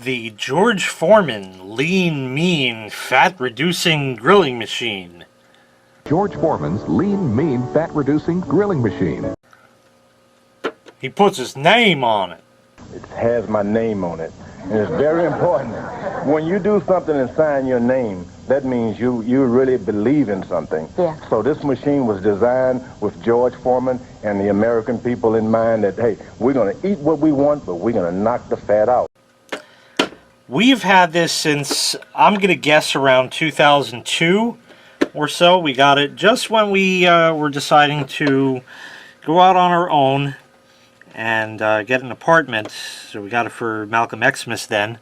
The George Foreman Lean Mean Fat Reducing Grilling Machine. George Foreman's Lean Mean Fat Reducing Grilling Machine. He puts his name on it. It has my name on it. And it's very important. When you do something and sign your name, that means you really believe in something. Yeah. So this machine was designed with George Foreman and the American people in mind that, hey, we're going to eat what we want, but we're going to knock the fat out. We've had this since, I'm going to guess, around 2002 or so. We got it just when we were deciding to go out on our own and get an apartment. So we got it for Malcolm Xmas then.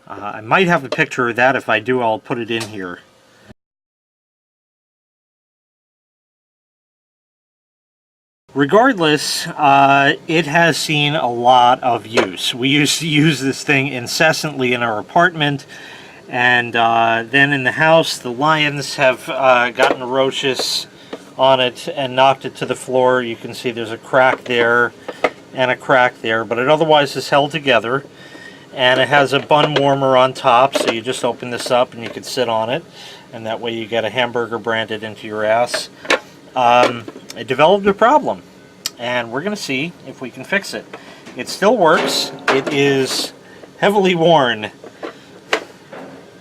I might have a picture of that. If I do, I'll put it in here. Regardless, it has seen a lot of use. We used to use this thing incessantly in our apartment, and then in the house, the lions have gotten ferocious on it and knocked it to the floor. You can see there's a crack there and a crack there, but it otherwise is held together. And it has a bun warmer on top, so you just open this up and you can sit on it, and that way you get a hamburger branded into your ass. It developed a problem, and we're going to see if we can fix it. It still works. It is heavily worn,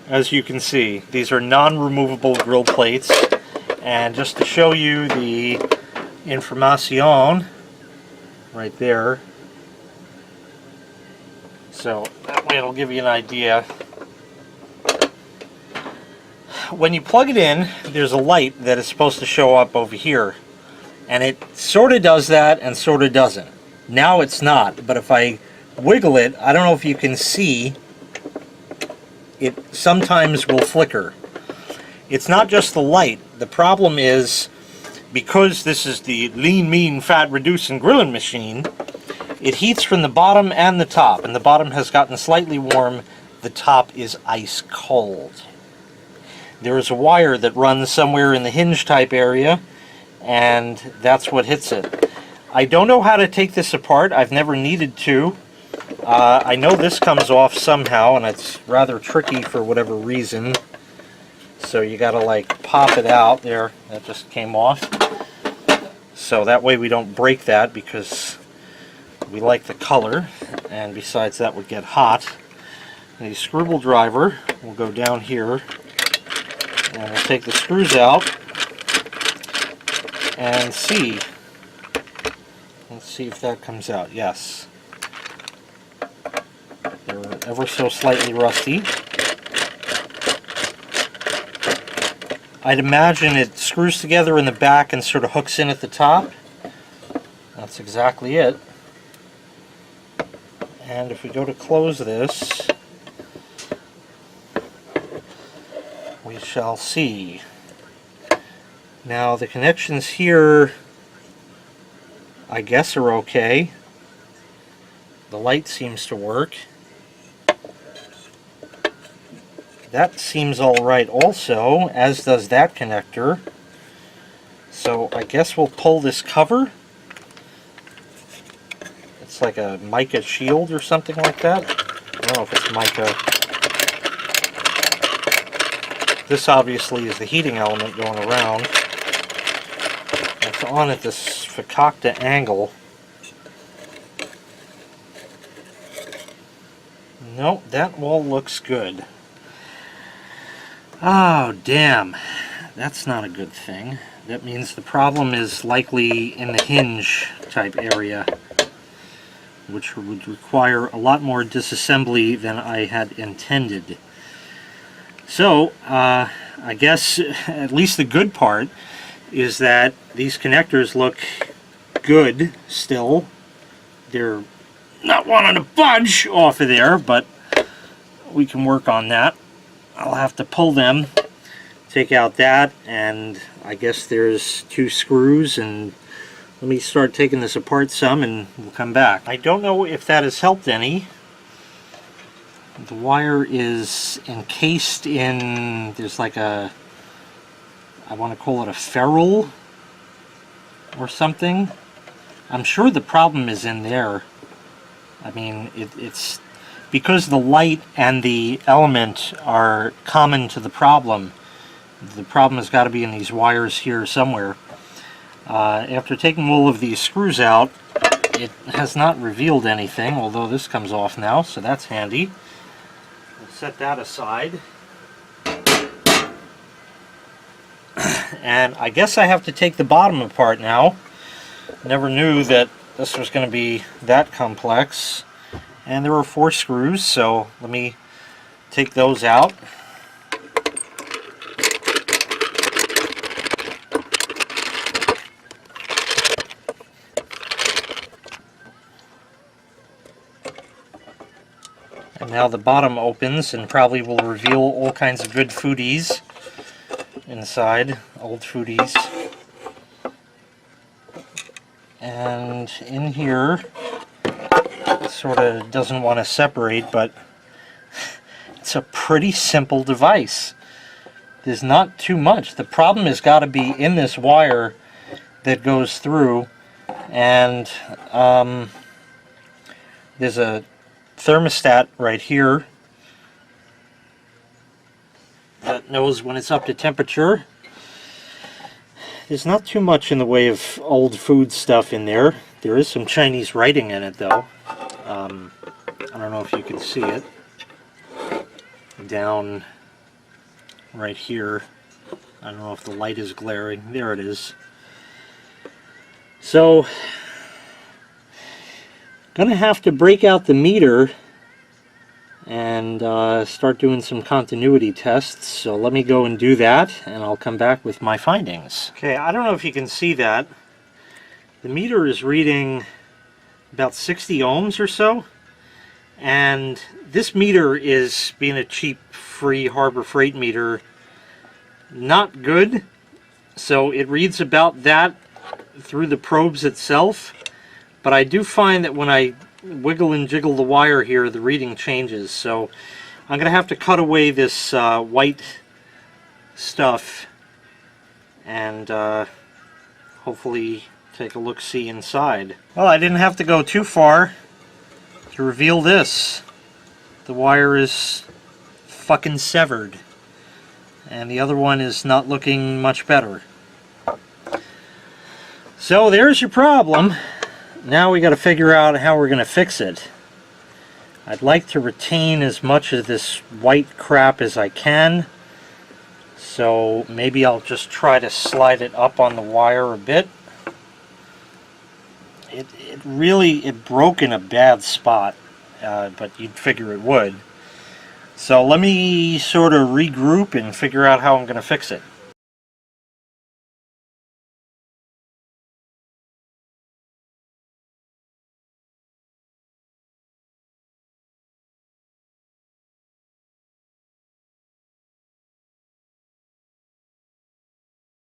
as you can see. These are non-removable grill plates, and just to show you the information right there, so that way it'll give you an idea. When you plug it in, there's a light that is supposed to show up over here, and it sort of does that and sort of doesn't. Now it's not, but if I wiggle it, I don't know if you can see, it sometimes will flicker. It's not just the light. The problem is, because this is the Lean Mean Fat Reducing Grilling Machine, it heats from the bottom and the top, and the bottom has gotten slightly warm. The top is ice cold. There is a wire that runs somewhere in the hinge type area, and that's what hits it. I don't know how to take this apart. I've never needed to. I know this comes off somehow, and it's rather tricky for whatever reason. So you gotta like pop it out there. That just came off. So that way we don't break that, because we like the color, and besides that would get hot. The screwdriver will go down here, and we'll take the screws out and see. Let's see if that comes out. Yes. They're ever so slightly rusty. I'd imagine it screws together in the back and sort of hooks in at the top. That's exactly it. And if we go to close this, we shall see. Now the connections here, I guess, are okay. The light seems to work. That seems alright also, as does that connector. So I guess we'll pull this cover. It's like a mica shield or something like that. I don't know if it's mica. This obviously is the heating element going around. It's on at this fakakta angle. Nope, that all looks good. Oh, damn. That's not a good thing. That means the problem is likely in the hinge type area, which would require a lot more disassembly than I had intended. So, I guess at least the good part is that these connectors look good still. They're not wanting to budge off of there, but we can work on that. I'll have to pull them, take out that, and I guess there's 2 screws, and let me start taking this apart some and we'll come back. I don't know if that has helped any. The wire is encased in, there's like a, I want to call it a ferrule or something. I'm sure the problem is in there. I mean, it's because the light and the element are common to the problem has got to be in these wires here somewhere. After taking all of these screws out, it has not revealed anything, although this comes off now, so that's handy. We'll set that aside. And I guess I have to take the bottom apart now. Never knew that this was going to be that complex. And there were 4 screws, so let me take those out. And now the bottom opens and probably will reveal all kinds of good foodies inside, old foodies. And in here, it sort of doesn't want to separate, but it's a pretty simple device. There's not too much. The problem has got to be in this wire that goes through, and there's a thermostat right here that knows when it's up to temperature. There's not too much in the way of old food stuff in there. There is some Chinese writing in it though. I don't know if you can see it. Down right here. I don't know if the light is glaring. There it is. So, gonna have to break out the meter and start doing some continuity tests. So let me go and do that, and I'll come back with my findings. Okay, I don't know if you can see that. The meter is reading about 60 ohms or so, and this meter is, being a cheap free Harbor Freight meter, not good. So it reads about that through the probes itself, but I do find that when I wiggle and jiggle the wire here, the reading changes. So I'm gonna have to cut away this white stuff and hopefully take a look-see inside. Well, I didn't have to go too far to reveal this. The wire is fucking severed, and the other one is not looking much better. So there's your problem. Now we got to figure out how we're going to fix it. I'd like to retain as much of this white crap as I can, so maybe I'll just try to slide it up on the wire a bit. It broke in a bad spot, but you'd figure it would. So let me sort of regroup and figure out how I'm going to fix it.